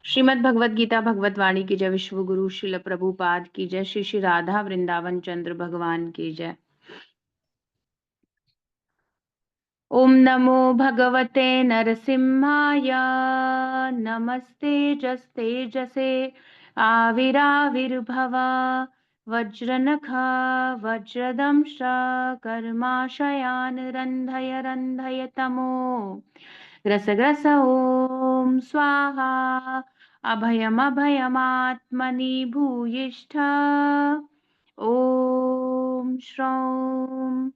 श्रीमद् भगवद गीता भगवत वाणी की जय। विश्व गुरु श्रील प्रभुपाद की जय। श्री श्री राधा वृंदावन चंद्र भगवान की जय। ओम नमो भगवते नरसिंहाय। नमस्ते जस्ते जसे आविराविर्भव। वज्रनखा वज्रदंश कर्माशयान रंधय रंधय तमो ग्रस ग्रस ओम स्वाहा। अभयमभयमात्मनि भूयिष्ठ ओम श्रौम।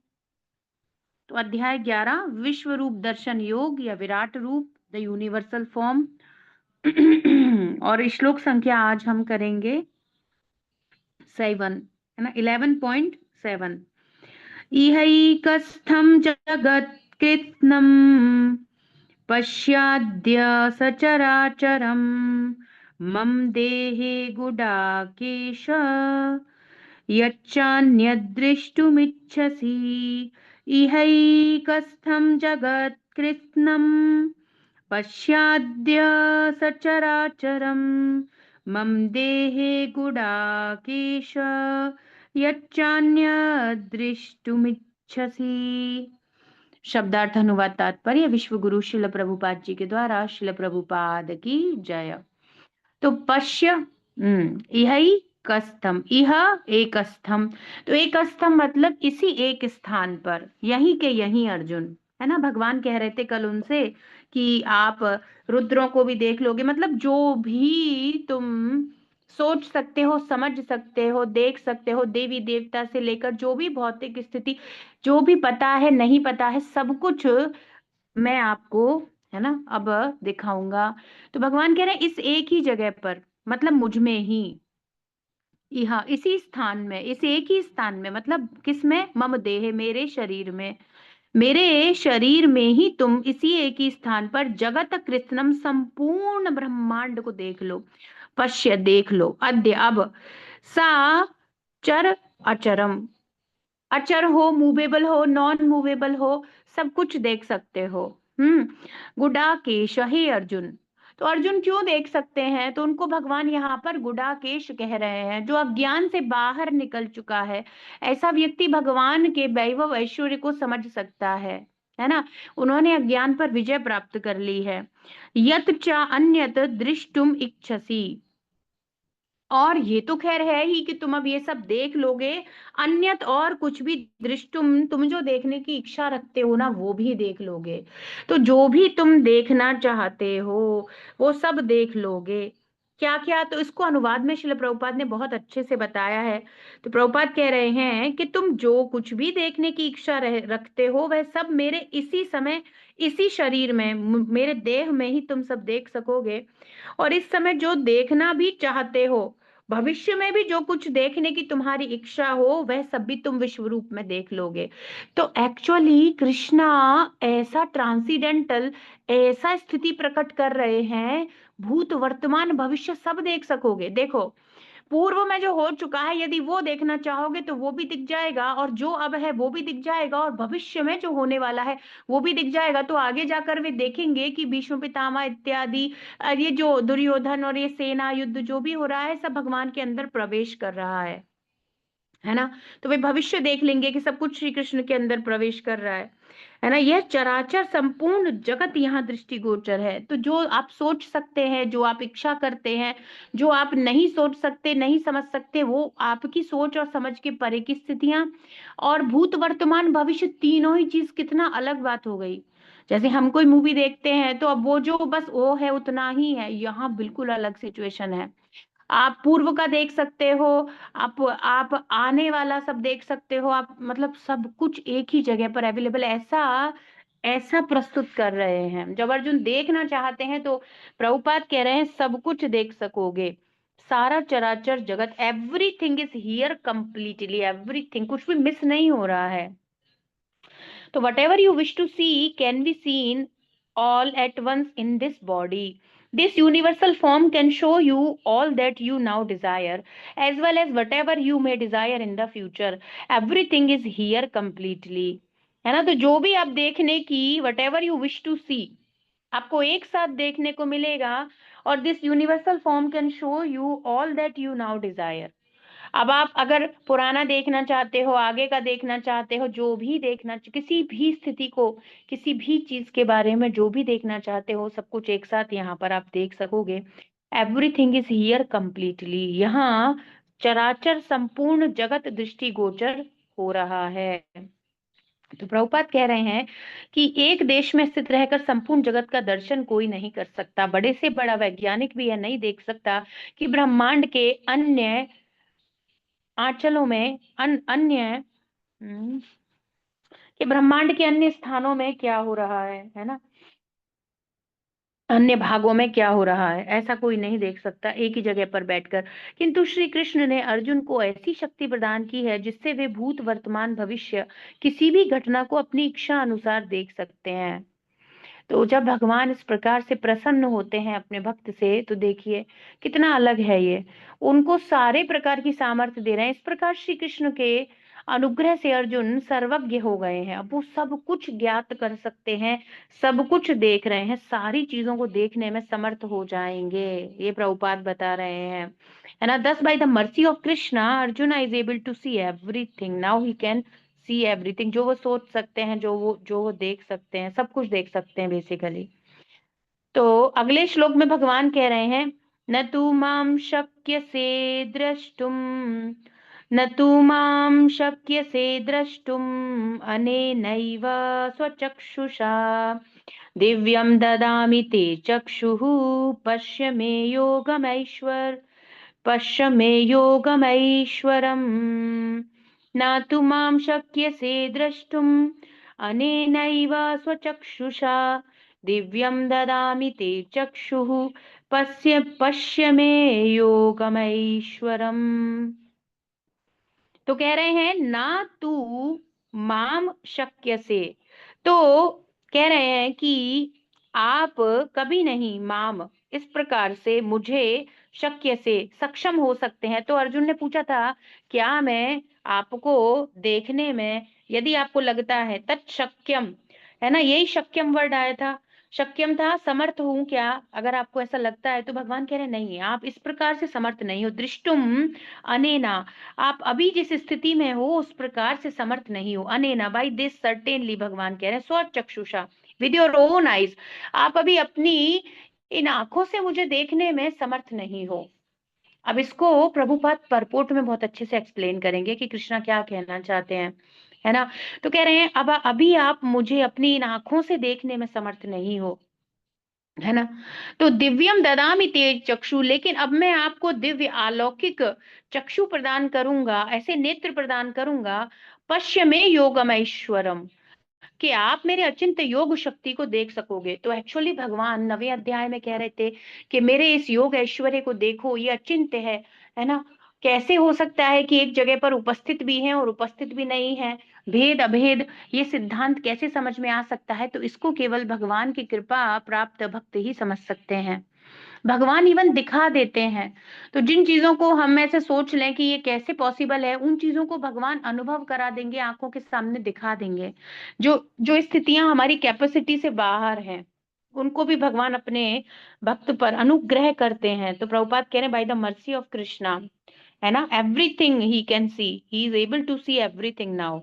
तो अध्याय 11 विश्व रूप दर्शन योग या विराट रूप द यूनिवर्सल फॉर्म। और श्लोक संख्या आज हम करेंगे 7 है ना, 11.7। इहैकस्थं जगत्कृत्स्नं पश्याद्य सचराचरं मम देहे गुडाकेश यच्चान्यद्द्रष्टुमिच्छसि। इहैकस्थं जगत्कृत्स्नं पश्याद्य सचराचरं मम देहे गुडाकेश यच्चान्यद्द्रष्टुमिच्छसि। शब्दार्थ अनुवाद तात्पर्य विश्व गुरु शिल प्रभुपाद जी के द्वारा। शिल प्रभुपाद की जय। तो पश्य इहै कस्थम, इह एकस्थम। तो एकस्थम मतलब इसी एक स्थान पर, यहीं के यहीं अर्जुन है ना। भगवान कह रहे थे कल उनसे कि आप रुद्रों को भी देख लोगे, मतलब जो भी तुम सोच सकते हो, समझ सकते हो, देख सकते हो, देवी देवता से लेकर जो भी भौतिक स्थिति, जो भी पता है नहीं पता है, सब कुछ मैं आपको है ना अब दिखाऊंगा। तो भगवान कह रहे हैं इस एक ही जगह पर, मतलब मुझ में ही, यहाँ इसी स्थान में, इस एक ही स्थान में, मतलब किस में, मम देह, मेरे शरीर में, मेरे शरीर में ही तुम इसी एक ही स्थान पर जगत कृत्स्नम, संपूर्ण ब्रह्मांड को देख लो। पश्य देख लो, अद्य अब, सा चर अचरम, अचर हो, मूवेबल हो, नॉन मूवेबल हो, सब कुछ देख सकते हो। गुडाकेश, हे अर्जुन। तो अर्जुन क्यों देख सकते हैं? तो उनको भगवान यहाँ पर गुडाकेश कह रहे हैं, जो अज्ञान से बाहर निकल चुका है। ऐसा व्यक्ति भगवान के वैभव ऐश्वर्य को समझ सकता है ना। उन्होंने अज्ञान पर विजय प्राप्त कर ली है। यत चा अन्यत दृष्टुम इच्छसि, और ये तो खैर है ही कि तुम अब ये सब देख लोगे। अन्यत और कुछ भी, दृष्टुम तुम जो देखने की इच्छा रखते हो ना, वो भी देख लोगे। तो जो भी तुम देखना चाहते हो वो सब देख लोगे। क्या क्या? तो इसको अनुवाद में श्रील प्रभुपाद ने बहुत अच्छे से बताया है। तो प्रभुपाद कह रहे हैं कि तुम जो कुछ भी देखने की इच्छा रखते हो वह सब मेरे इसी समय, इसी शरीर में, मेरे देह में ही तुम सब देख सकोगे। और इस समय जो देखना भी चाहते हो, भविष्य में भी जो कुछ देखने की तुम्हारी इच्छा हो, वह सब भी तुम विश्व रूप में देख लोगे। तो एक्चुअली कृष्णा ऐसा ट्रांसीडेंटल, ऐसा स्थिति प्रकट कर रहे हैं, भूत वर्तमान भविष्य सब देख सकोगे। देखो, पूर्व में जो हो चुका है यदि वो देखना चाहोगे तो वो भी दिख जाएगा, और जो अब है वो भी दिख जाएगा, और भविष्य में जो होने वाला है वो भी दिख जाएगा। तो आगे जाकर वे देखेंगे कि भीष्म पितामह इत्यादि, ये जो दुर्योधन और ये सेना युद्ध जो भी हो रहा है, सब भगवान के अंदर प्रवेश कर रहा है ना। तो वे भविष्य देख लेंगे कि सब कुछ श्री कृष्ण के अंदर प्रवेश कर रहा है ना। यह चराचर संपूर्ण जगत यहाँ दृष्टिगोचर है। तो जो आप सोच सकते हैं, जो आप इच्छा करते हैं, जो आप नहीं सोच सकते, नहीं समझ सकते, वो आपकी सोच और समझ के परे की स्थितियां। और भूत वर्तमान भविष्य तीनों ही चीज, कितना अलग बात हो गई। जैसे हम कोई मूवी देखते हैं तो अब वो जो बस वो है उतना ही है, यहाँ बिल्कुल अलग सिचुएशन है। आप पूर्व का देख सकते हो, आप आने वाला सब देख सकते हो, आप मतलब सब कुछ एक ही जगह पर अवेलेबल, ऐसा ऐसा प्रस्तुत कर रहे हैं। जब अर्जुन देखना चाहते हैं तो प्रभुपाद कह रहे हैं सब कुछ देख सकोगे। सारा चराचर जगत, everything is here completely, everything, कुछ भी मिस नहीं हो रहा है। तो whatever you wish to see can be seen all at once in this body. This universal form can show you all that you now desire, as well as whatever you may desire in the future. Everything is here completely. है ना। तो जो भी आप देखने की, whatever you wish to see, आपको एक साथ देखने को मिलेगा। और this universal form can show you all that you now desire. अब आप अगर पुराना देखना चाहते हो, आगे का देखना चाहते हो, जो भी देखना, किसी भी स्थिति को, किसी भी चीज के बारे में जो भी देखना चाहते हो, सब कुछ एक साथ यहाँ पर आप देख सकोगे। Everything is here completely. यहाँ चराचर संपूर्ण जगत दृष्टिगोचर हो रहा है। तो प्रभुपाद कह रहे हैं कि एक देश में स्थित रहकर संपूर्ण जगत का दर्शन कोई नहीं कर सकता, बड़े से बड़ा वैज्ञानिक भी यह नहीं देख सकता कि ब्रह्मांड के अन्य आंचलों में अन्य कि ब्रह्मांड के अन्य स्थानों में क्या हो रहा है ना, अन्य भागों में क्या हो रहा है, ऐसा कोई नहीं देख सकता एक ही जगह पर बैठकर। किंतु श्री कृष्ण ने अर्जुन को ऐसी शक्ति प्रदान की है जिससे वे भूत वर्तमान भविष्य किसी भी घटना को अपनी इच्छा अनुसार देख सकते हैं। तो जब भगवान इस प्रकार से प्रसन्न होते हैं अपने भक्त से, तो देखिए कितना अलग है ये। उनको सारे प्रकार की सामर्थ्य दे रहे हैं। इस प्रकार श्री कृष्ण के अनुग्रह से अर्जुन सर्वज्ञ हो गए हैं। अब वो सब कुछ ज्ञात कर सकते हैं, सब कुछ देख रहे हैं, सारी चीजों को देखने में समर्थ हो जाएंगे, ये प्रभुपाद बता रहे हैं, है ना। Thus by the mercy of Krishna Arjuna is able to see everything now, he can see everything. जो वो सोच सकते हैं, जो वो देख सकते हैं, सब कुछ देख सकते हैं बेसिकली। तो अगले श्लोक में भगवान कह रहे हैं, न तू माम शक्य से द्रष्टुम, न तू माम शक्य से द्रष्टुम अनेनैव स्वचक्षुषा, दिव्यम ददामि ते चक्षुः, पश्य मे योगमैश्वर, पश्य मे योगमैश्वरम्। न तु मां शक्यसे द्रष्टुम् अनेनैव स्वचक्षुषा, दिव्यं ददामि ते चक्षुः, पश्य मे योगमैश्वरम्। तो कह रहे हैं ना तू माम शक्य से, तो कह रहे हैं कि आप कभी नहीं माम इस प्रकार से मुझे शक्य से सक्षम हो सकते हैं। तो अर्जुन ने पूछा था, क्या मैं आपको देखने में, यदि आपको लगता है, तत्शक्यम, है ना, यही शक्यम वर्ड आया था, शक्यम था समर्थ हूं क्या, अगर आपको ऐसा लगता है, तो भगवान कह रहे नहीं, आप इस प्रकार से समर्थ नहीं हो। दृष्टुम अनेना, आप अभी जिस स्थिति में हो उस प्रकार से समर्थ नहीं हो। अनेना बाई दिस सर्टेनली, भगवान कह रहे हैं, स्वचक्षुषा, विद योर ओन आईज, आप अभी अपनी इन आंखों से मुझे देखने में समर्थ नहीं हो। अब इसको प्रभुपाद परपोर्ट में बहुत अच्छे से एक्सप्लेन करेंगे कि कृष्णा क्या कहना चाहते हैं, है ना। तो कह रहे हैं अब अभी आप मुझे अपनी इन आंखों से देखने में समर्थ नहीं हो, है ना। तो दिव्यम ददामि तेज चक्षु, लेकिन अब मैं आपको दिव्य अलौकिक चक्षु प्रदान करूंगा, ऐसे नेत्र प्रदान करूंगा, पश्य में योगम ऐश्वरम, कि आप मेरे अचिंत्य योग शक्ति को देख सकोगे। तो एक्चुअली भगवान 9वें अध्याय में कह रहे थे कि मेरे इस योग ऐश्वर्य को देखो, ये अचिंत्य है ना। कैसे हो सकता है कि एक जगह पर उपस्थित भी है और उपस्थित भी नहीं है, भेद अभेद, ये सिद्धांत कैसे समझ में आ सकता है। तो इसको केवल भगवान की कृपा प्राप्त भक्त ही समझ सकते हैं। भगवान इवन दिखा देते हैं। तो जिन चीजों को हम ऐसे सोच लें कि ये कैसे पॉसिबल है, उन चीजों को भगवान अनुभव करा देंगे, आंखों के सामने दिखा देंगे। जो जो स्थितियां हमारी कैपेसिटी से बाहर हैं, उनको भी भगवान अपने भक्त पर अनुग्रह करते हैं। तो प्रभुपाद कह रहे हैं, by the mercy of Krishna, है ना, everything he can see, he is able to see everything now.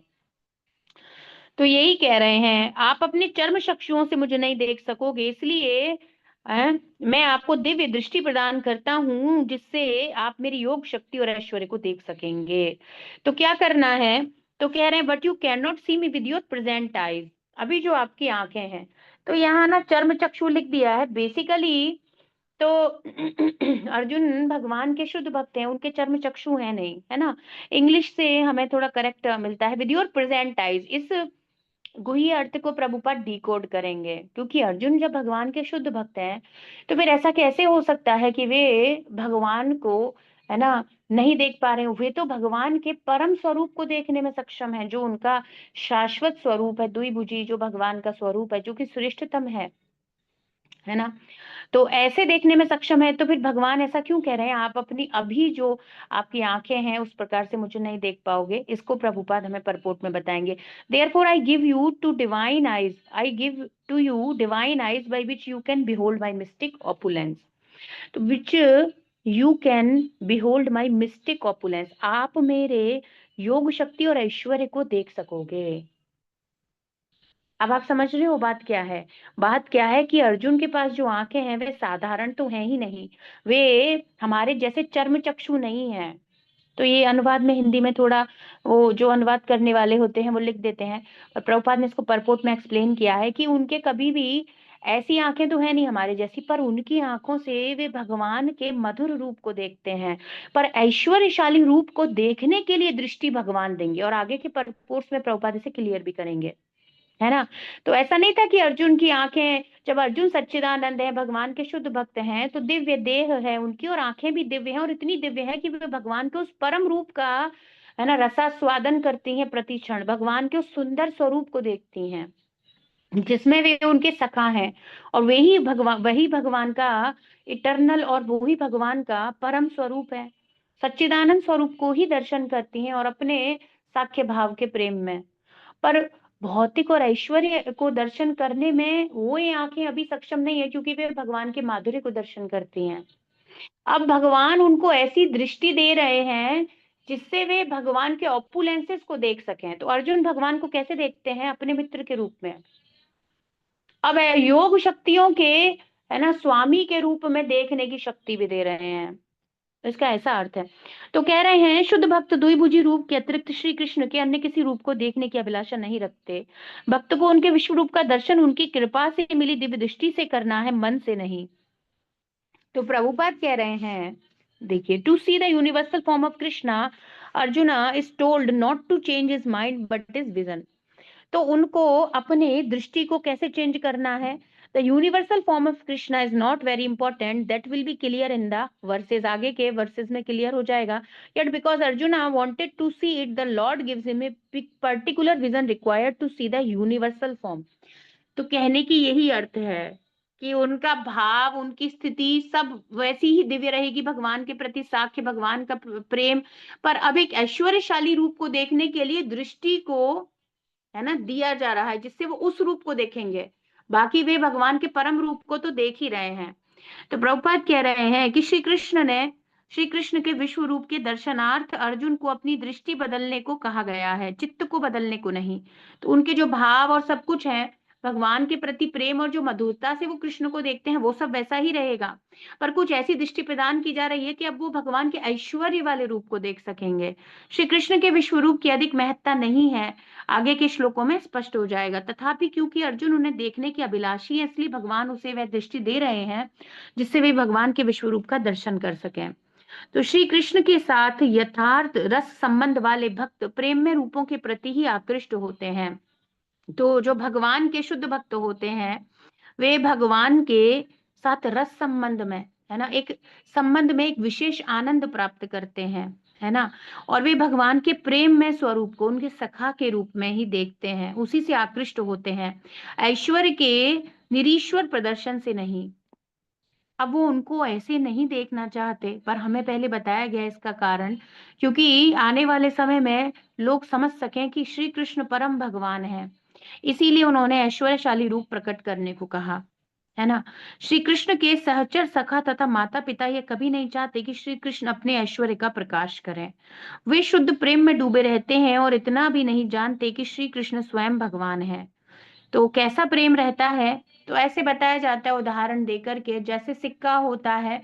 तो यही कह रहे हैं, आप अपनी चर्म चक्षुओं से मुझे नहीं देख सकोगे, इसलिए मैं आपको दिव्य दृष्टि प्रदान करता हूं, जिससे आप मेरी योग शक्ति और ऐश्वर्य को देख सकेंगे। तो क्या करना है, तो कह रहे हैं, but you can not see me with your present eyes, अभी जो आपकी आंखें हैं, तो यहाँ ना चर्म चक्षु लिख दिया है बेसिकली। तो अर्जुन भगवान के शुद्ध भक्त हैं, उनके चर्म चक्षु है नहीं, है ना। इंग्लिश से हमें थोड़ा करेक्ट मिलता है, विद योर प्रेजेंट आईज। इस गुह्य अर्थ को प्रभुपाद डिकोड करेंगे, क्योंकि अर्जुन जब भगवान के शुद्ध भक्त हैं, तो फिर ऐसा कैसे हो सकता है कि वे भगवान को, है ना, नहीं देख पा रहे हो। वे तो भगवान के परम स्वरूप को देखने में सक्षम है, जो उनका शाश्वत स्वरूप है, द्विभुजी जो भगवान का स्वरूप है, जो कि श्रेष्ठतम है। है ना। तो ऐसे देखने में सक्षम है, तो फिर भगवान ऐसा क्यों कह रहे हैं, आप अपनी अभी जो आपकी आंखें हैं उस प्रकार से मुझे नहीं देख पाओगे। इसको प्रभुपाद हमें परपोर्ट में बताएंगे। Therefore I give you two divine eyes, I give to you divine eyes by which you can behold my mystic opulence. तो which you can behold my mystic opulence, आप मेरे योग शक्ति और ऐश्वर्य को देख सकोगे। अब आप समझ रहे हो बात क्या है। बात क्या है कि अर्जुन के पास जो आंखें हैं वे साधारण तो हैं ही नहीं, वे हमारे जैसे चर्म चक्षु नहीं है। तो ये अनुवाद में हिंदी में थोड़ा, वो जो अनुवाद करने वाले होते हैं वो लिख देते हैं, और प्रभुपाद ने इसको परपोर्ट में एक्सप्लेन किया है कि उनके कभी भी ऐसी आंखें तो है नहीं हमारे जैसी, पर उनकी आंखों से वे भगवान के मधुर रूप को देखते हैं। पर ऐश्वर्यशाली रूप को देखने के लिए दृष्टि भगवान देंगे, और आगे के परपोर्ट्स में प्रभुपाद इसे क्लियर भी करेंगे, है ना। तो ऐसा नहीं था कि अर्जुन की आंखें, जब अर्जुन सच्चिदानंद है, भगवान के शुद्ध भक्त हैं, तो दिव्य देह है उनकी और आंखें भी दिव्य हैं, और इतनी दिव्य है कि वे भगवान के उस परम रूप का, है ना, रसास्वादन करती हैं प्रति क्षण, भगवान के उस सुंदर स्वरूप को देखती हैं जिसमें वे उनके सखा हैं। और वही भगवान का इटरनल, और वो ही भगवान का परम स्वरूप है। सच्चिदानंद स्वरूप को ही दर्शन करती हैं और अपने साख्य भाव के प्रेम में। पर भौतिक और ऐश्वर्य को दर्शन करने में वो ये आंखें अभी सक्षम नहीं है, क्योंकि वे भगवान के माधुर्य को दर्शन करती हैं। अब भगवान उनको ऐसी दृष्टि दे रहे हैं जिससे वे भगवान के ऑपुलेंसेस को देख सकें। तो अर्जुन भगवान को कैसे देखते हैं, अपने मित्र के रूप में। अब योग शक्तियों के, है ना, स्वामी के रूप में देखने की शक्ति भी दे रहे हैं। तो इसका ऐसा अर्थ है। तो कह रहे हैं शुद्ध भक्त द्विभुजी रूप के अतिरिक्त श्री कृष्ण के अन्य किसी रूप को देखने की अभिलाषा नहीं रखते। भक्त को उनके विश्व रूप का दर्शन उनकी कृपा से मिली दिव्य दृष्टि से करना है, मन से नहीं। तो प्रभुपाद कह रहे हैं, देखिए, to see the universal form of Krishna Arjuna is told not to change his mind but his vision. तो उनको अपने दृष्टि को कैसे चेंज करना है। The universal form of Krishna is not very important, that will be clear in the verses, आगे के वर्सेज में क्लियर हो जाएगा। Yet because Arjuna wanted to see it, the lord gives him a particular vision required to see the universal form. तो कहने की यही अर्थ है कि उनका भाव, उनकी स्थिति सब वैसी ही दिव्य रहेगी भगवान के प्रति, साख्य भगवान का प्रेम। पर अब एक ऐश्वर्यशाली रूप को देखने के लिए दृष्टि को, है ना, दिया जा रहा है जिससे वो उस रूप को देखेंगे। बाकी वे भगवान के परम रूप को तो देख ही रहे हैं। तो प्रभुपाद कह रहे हैं कि श्री कृष्ण के विश्व रूप के दर्शनार्थ अर्जुन को अपनी दृष्टि बदलने को कहा गया है, चित्त को बदलने को नहीं। तो उनके जो भाव और सब कुछ है भगवान के प्रति प्रेम, और जो मधुरता से वो कृष्ण को देखते हैं, वो सब वैसा ही रहेगा। पर कुछ ऐसी दृष्टि प्रदान की जा रही है कि अब वो भगवान के ऐश्वर्य वाले रूप को देख सकेंगे। श्री कृष्ण के विश्व रूप की अधिक महत्ता नहीं है, आगे के श्लोकों में स्पष्ट हो जाएगा। तथापि क्योंकि अर्जुन उन्हें देखने की अभिलाषी है, इसलिए भगवान उसे वह दृष्टि दे रहे हैं जिससे वे भगवान के विश्व रूप का दर्शन कर सकें। तो श्री कृष्ण के साथ यथार्थ रस संबंध वाले भक्त प्रेम में रूपों के प्रति ही आकृष्ट होते हैं। तो जो भगवान के शुद्ध भक्त होते हैं वे भगवान के साथ रस संबंध में, है ना, एक संबंध में एक विशेष आनंद प्राप्त करते हैं, है ना। और वे भगवान के प्रेम में स्वरूप को उनके सखा के रूप में ही देखते हैं, उसी से आकृष्ट होते हैं, ऐश्वर्य के निरीश्वर प्रदर्शन से नहीं। अब वो उनको ऐसे नहीं देखना चाहते, पर हमें पहले बताया गया इसका कारण, क्योंकि आने वाले समय में लोग समझ सकें कि श्री कृष्ण परम भगवान है, इसीलिए उन्होंने ऐश्वर्यशाली रूप प्रकट करने को कहा, है ना। श्री कृष्ण के सहचर सखा तथा माता पिता ये कभी नहीं चाहते कि श्री कृष्ण अपने ऐश्वर्य का प्रकाश करें। वे शुद्ध प्रेम में डूबे रहते हैं और इतना भी नहीं जानते कि श्री कृष्ण स्वयं भगवान है। तो कैसा प्रेम रहता है, तो ऐसे बताया जाता है उदाहरण देकर के, जैसे सिक्का होता है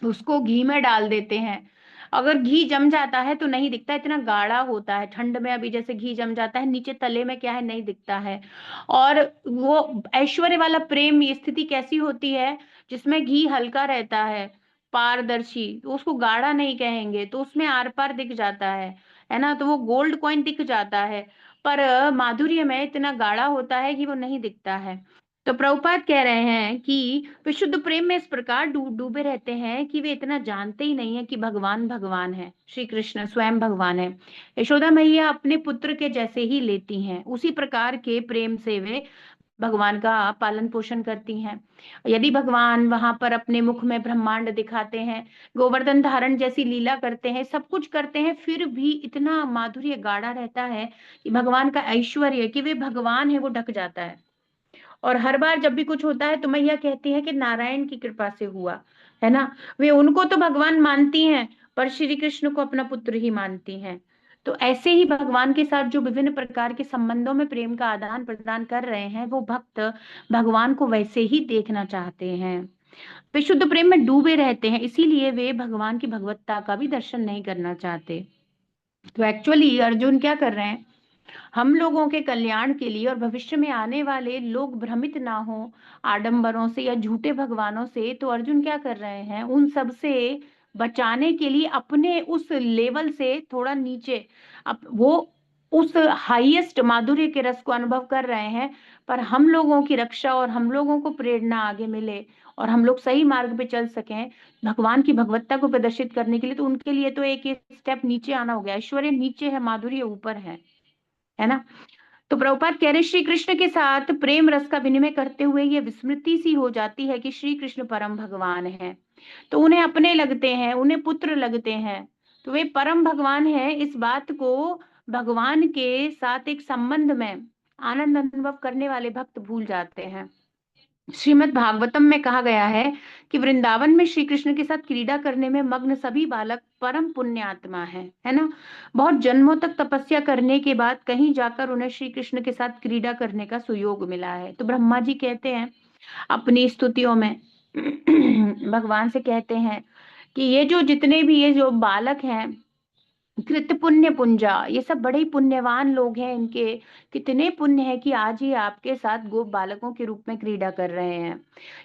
उसको घी में डाल देते हैं, अगर घी जम जाता है तो नहीं दिखता, इतना गाढ़ा होता है। ठंड में अभी जैसे घी जम जाता है, नीचे तले में क्या है, नहीं दिखता है। और वो ऐश्वर्य वाला प्रेम, ये स्थिति कैसी होती है जिसमें घी हल्का रहता है, पारदर्शी, तो उसको गाढ़ा नहीं कहेंगे, तो उसमें आर पार दिख जाता है ना, तो वो गोल्ड कॉइन दिख जाता है। पर माधुर्य में इतना गाढ़ा होता है कि वो नहीं दिखता है। तो प्रभुपाद कह रहे हैं कि वे शुद्ध प्रेम में इस प्रकार डूबे रहते हैं कि वे इतना जानते ही नहीं है कि भगवान भगवान है, श्री कृष्ण स्वयं भगवान है। यशोदा मैया अपने पुत्र के जैसे ही लेती हैं, उसी प्रकार के प्रेम से वे भगवान का पालन पोषण करती हैं। यदि भगवान वहां पर अपने मुख में ब्रह्मांड दिखाते हैं, गोवर्धन धारण जैसी लीला करते हैं, सब कुछ करते हैं, फिर भी इतना माधुर्य गाढ़ा रहता है कि भगवान का ऐश्वर्य कि वे भगवान है वो ढक जाता है। और हर बार जब भी कुछ होता है तो मैया कहती है कि नारायण की कृपा से हुआ, है ना। वे उनको तो भगवान मानती हैं, पर श्री कृष्ण को अपना पुत्र ही मानती हैं। तो ऐसे ही भगवान के साथ जो विभिन्न प्रकार के संबंधों में प्रेम का आदान प्रदान कर रहे हैं, वो भक्त भगवान को वैसे ही देखना चाहते हैं। वे शुद्ध प्रेम में डूबे रहते हैं, इसीलिए वे भगवान की भगवत्ता का भी दर्शन नहीं करना चाहते। तो एक्चुअली अर्जुन क्या कर रहे हैं, हम लोगों के कल्याण के लिए और भविष्य में आने वाले लोग भ्रमित ना हो आडंबरों से या झूठे भगवानों से, तो अर्जुन क्या कर रहे हैं, उन सब से बचाने के लिए अपने उस लेवल से थोड़ा नीचे, अब वो उस हाईएस्ट माधुर्य के रस को अनुभव कर रहे हैं। पर हम लोगों की रक्षा और हम लोगों को प्रेरणा आगे मिले और हम लोग सही मार्ग पे चल सकें भगवान की भगवत्ता को प्रदर्शित करने के लिए, तो उनके लिए तो एक एक स्टेप नीचे आना हो गया। ऐश्वर्य नीचे है, माधुर्य ऊपर है ना। तो प्रभुपाद कह रहे श्री कृष्ण के साथ प्रेम रस का विनिमय करते हुए ये विस्मृति सी हो जाती है कि श्री कृष्ण परम भगवान है, तो उन्हें अपने लगते हैं, उन्हें पुत्र लगते हैं। तो वे परम भगवान है, इस बात को भगवान के साथ एक संबंध में आनंद अनुभव करने वाले भक्त भूल जाते हैं। श्रीमद् भागवतम में कहा गया है कि वृंदावन में श्री कृष्ण के साथ क्रीड़ा करने में मग्न सभी बालक परम पुण्यात्मा है ना। बहुत जन्मों तक तपस्या करने के बाद कहीं जाकर उन्हें श्री कृष्ण के साथ क्रीड़ा करने का सुयोग मिला है। तो ब्रह्मा जी कहते हैं अपनी स्तुतियों में भगवान से कहते हैं कि ये जो जितने भी ये जो बालक हैं कृत पुण्य पुंजा, ये सब बड़े ही पुण्यवान लोग हैं, इनके कितने पुण्य है कि आज ही आपके साथ गोप बालकों के रूप में क्रीड़ा कर रहे हैं।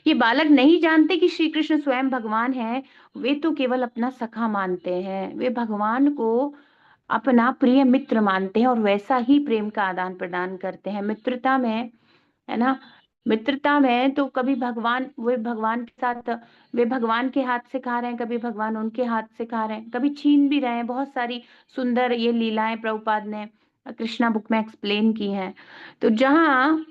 ये बालक नहीं जानते कि श्री कृष्ण स्वयं भगवान है, वे तो केवल अपना सखा मानते हैं, वे भगवान को अपना प्रिय मित्र मानते हैं और वैसा ही प्रेम का आदान प्रदान करते हैं मित्रता में, है ना। मित्रता में तो कभी भगवान, वे भगवान के साथ, वे भगवान के हाथ से खा रहे हैं, कभी भगवान उनके हाथ से खा रहे हैं, कभी छीन भी रहे हैं। बहुत सारी सुंदर ये लीलाएं प्रभुपाद ने कृष्णा बुक में एक्सप्लेन की हैं। तो जहाँ,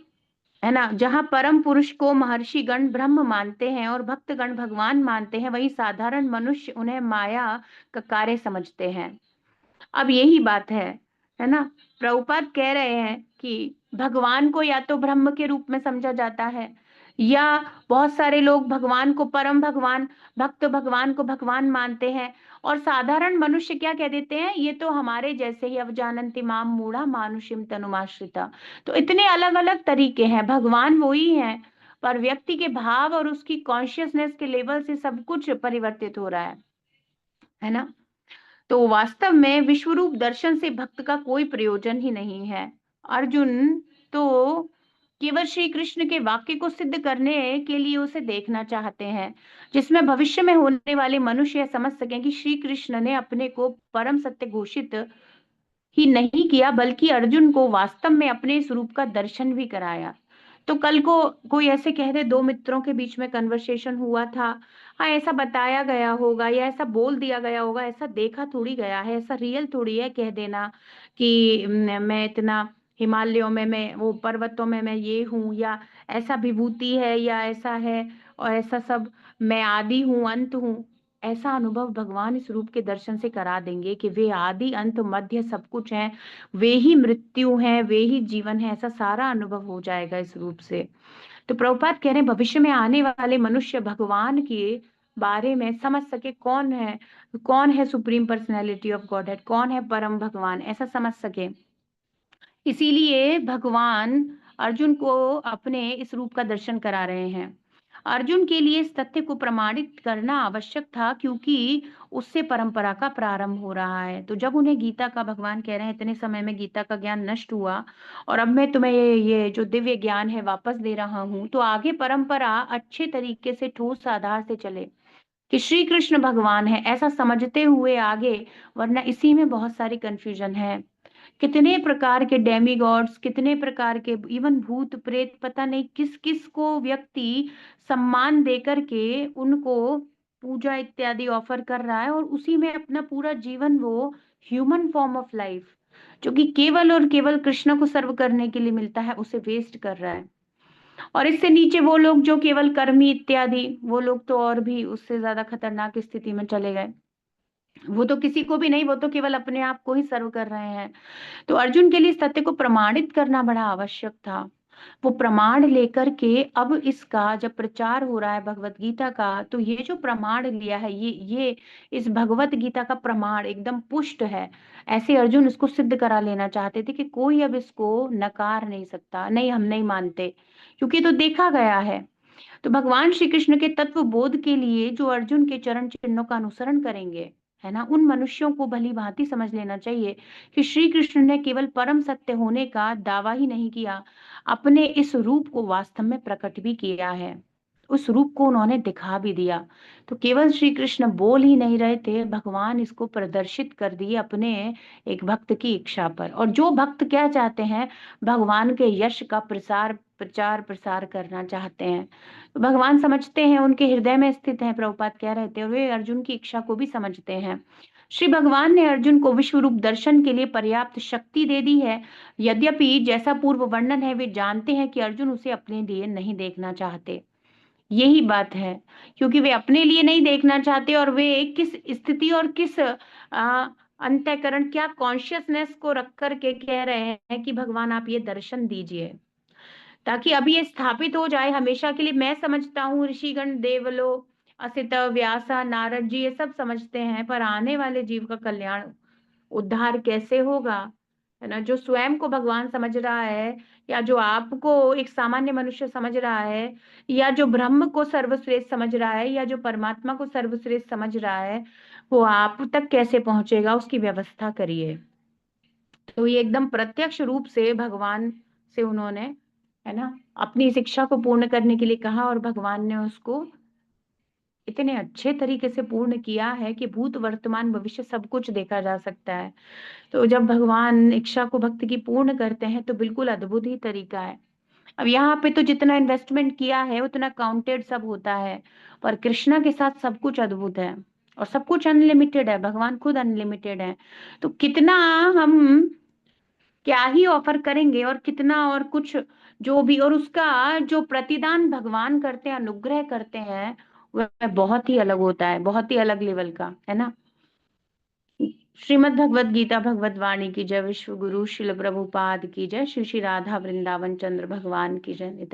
है ना, जहाँ परम पुरुष को महर्षि गण ब्रह्म मानते हैं और भक्त गण भगवान मानते हैं, वही साधारण मनुष्य उन्हें माया का कार्य समझते हैं। अब यही बात है ना। प्रभुपाद कह रहे हैं कि भगवान को या तो ब्रह्म के रूप में समझा जाता है, या बहुत सारे लोग भगवान को परम भगवान, भक्त भगवान को भगवान मानते हैं, और साधारण मनुष्य क्या कह देते हैं, ये तो हमारे जैसे ही अवजानन्ति माम मूढ़ा मानुषिम तनुमाश्रिता। तो इतने अलग अलग तरीके हैं, भगवान वही है, पर व्यक्ति के भाव और उसकी कॉन्शियसनेस के लेवल से सब कुछ परिवर्तित हो रहा है ना। तो वास्तव में विश्वरूप दर्शन से भक्त का कोई प्रयोजन ही नहीं है। अर्जुन तो केवल श्री कृष्ण के वाक्य को सिद्ध करने के लिए उसे देखना चाहते हैं, जिसमें भविष्य में होने वाले मनुष्य यह समझ सकें कि श्री कृष्ण ने अपने को परम सत्य घोषित ही नहीं किया, बल्कि अर्जुन को वास्तव में अपने स्वरूप का दर्शन भी कराया। तो कल को कोई ऐसे कह दे दो मित्रों के बीच में कन्वर्सेशन हुआ था, हाँ ऐसा बताया गया होगा या ऐसा बोल दिया गया होगा, ऐसा देखा थोड़ी गया है, ऐसा रियल थोड़ी है कह देना कि मैं इतना हिमालयों में, मैं वो पर्वतों में मैं ये हूँ, या ऐसा विभूति है, या ऐसा है और ऐसा सब, मैं आदि हूँ अंत हूँ। ऐसा अनुभव भगवान इस रूप के दर्शन से करा देंगे कि वे आदि अंत मध्य सब कुछ हैं, वे ही मृत्यु हैं, वे ही जीवन है, ऐसा सारा अनुभव हो जाएगा इस रूप से। तो प्रभुपाद कह रहे हैं भविष्य में आने वाले मनुष्य भगवान के बारे में समझ सके, कौन है supreme personality of God head, कौन है परम भगवान, ऐसा समझ सके। इसीलिए भगवान अर्जुन को अपने इस रूप का दर्शन करा रहे हैं। अर्जुन के लिए इस तथ्य को प्रमाणित करना आवश्यक था, क्योंकि उससे परंपरा का प्रारंभ हो रहा है। तो जब उन्हें गीता का, भगवान कह रहे हैं इतने समय में गीता का ज्ञान नष्ट हुआ और अब मैं तुम्हें ये जो दिव्य ज्ञान है वापस दे रहा हूं, तो आगे परंपरा अच्छे तरीके से ठोस आधार से चले कि श्री कृष्ण भगवान है ऐसा समझते हुए आगे, वरना इसी में बहुत सारी कंफ्यूजन है। कितने प्रकार के डेमीगॉड्स, कितने प्रकार के इवन भूत प्रेत, पता नहीं किस किस को व्यक्ति सम्मान दे करके उनको पूजा इत्यादि ऑफर कर रहा है, और उसी में अपना पूरा जीवन वो ह्यूमन फॉर्म ऑफ लाइफ जो कि केवल और केवल कृष्ण को सर्व करने के लिए मिलता है, उसे वेस्ट कर रहा है। और इससे नीचे वो लोग जो केवल कर्मी इत्यादि, वो लोग तो और भी उससे ज्यादा खतरनाक स्थिति में चले गए। वो तो किसी को भी नहीं, वो तो केवल अपने आप को ही सर्व कर रहे हैं। तो अर्जुन के लिए सत्य को प्रमाणित करना बड़ा आवश्यक था। वो प्रमाण लेकर के अब इसका जब प्रचार हो रहा है भगवत गीता का, तो ये जो प्रमाण लिया है, ये इस भगवत गीता का प्रमाण एकदम पुष्ट है। ऐसे अर्जुन इसको सिद्ध करा लेना चाहते थे कि कोई अब इसको नकार नहीं सकता, नहीं हम नहीं मानते, क्योंकि तो देखा गया है। तो भगवान श्री कृष्ण के तत्व बोध के लिए जो अर्जुन के चरण चिन्हों का अनुसरण करेंगे, है ना, उन मनुष्यों को भली भांति समझ लेना चाहिए कि श्री कृष्ण ने केवल परम सत्य होने का दावा ही नहीं किया, अपने इस रूप को वास्तव में प्रकट भी किया है। उस रूप को उन्होंने दिखा भी दिया। तो केवल श्री कृष्ण बोल ही नहीं रहे थे, भगवान इसको प्रदर्शित कर दिए अपने एक भक्त की इच्छा पर। और जो भक्त क्या चाहते हैं, भगवान के यश का प्रचार प्रसार करना चाहते हैं। तो भगवान समझते हैं, उनके हृदय में स्थित है, प्रभुपाद कह रहे थे, और वे अर्जुन की इच्छा को भी समझते हैं। श्री भगवान ने अर्जुन को विश्व रूप दर्शन के लिए पर्याप्त शक्ति दे दी है। यद्यपि जैसा पूर्व वर्णन है, वे जानते हैं कि अर्जुन उसे अपने लिए नहीं देखना चाहते। यही बात है, क्योंकि वे अपने लिए नहीं देखना चाहते, और वे किस स्थिति और किस अंतःकरण, क्या कॉन्शियसनेस को रख करके कह रहे हैं कि भगवान आप ये दर्शन दीजिए, ताकि अब ये स्थापित हो जाए हमेशा के लिए। मैं समझता हूँ ऋषिगण, देवलोक, असित, व्यासा, नारद जी ये सब समझते हैं, पर आने वाले जीव का कल्याण, उद्धार कैसे होगा, है ना, जो स्वयं को भगवान समझ रहा है, या जो आपको एक सामान्य मनुष्य समझ रहा है, या जो ब्रह्म को सर्वश्रेष्ठ समझ रहा है, या जो परमात्मा को सर्वश्रेष्ठ समझ रहा है, वो आप तक कैसे पहुंचेगा, उसकी व्यवस्था करिए। तो ये एकदम प्रत्यक्ष रूप से भगवान से उन्होंने, है ना, अपनी शिक्षा को पूर्ण करने के लिए कहा, और भगवान ने उसको इतने अच्छे तरीके से पूर्ण किया है कि भूत वर्तमान भविष्य सब कुछ देखा जा सकता है। तो जब भगवान इच्छा को भक्त की पूर्ण करते हैं, तो बिल्कुल अद्भुत ही तरीका है। अब यहाँ पे तो जितना इन्वेस्टमेंट किया है उतना काउंटेड सब होता है, पर कृष्णा के साथ सब कुछ अद्भुत है, और सब कुछ अनलिमिटेड है, भगवान खुद अनलिमिटेड है। तो कितना हम क्या ही ऑफर करेंगे, और कितना और कुछ जो भी, और उसका जो प्रतिदान भगवान करते हैं, अनुग्रह करते हैं, वह बहुत ही अलग होता है, बहुत ही अलग लेवल का, है ना। श्रीमद् भगवत गीता भगवत वाणी की जय। विश्व गुरु शिल प्रभुपाद की जय। श्री श्री राधा वृंदावन चंद्र भगवान की जय।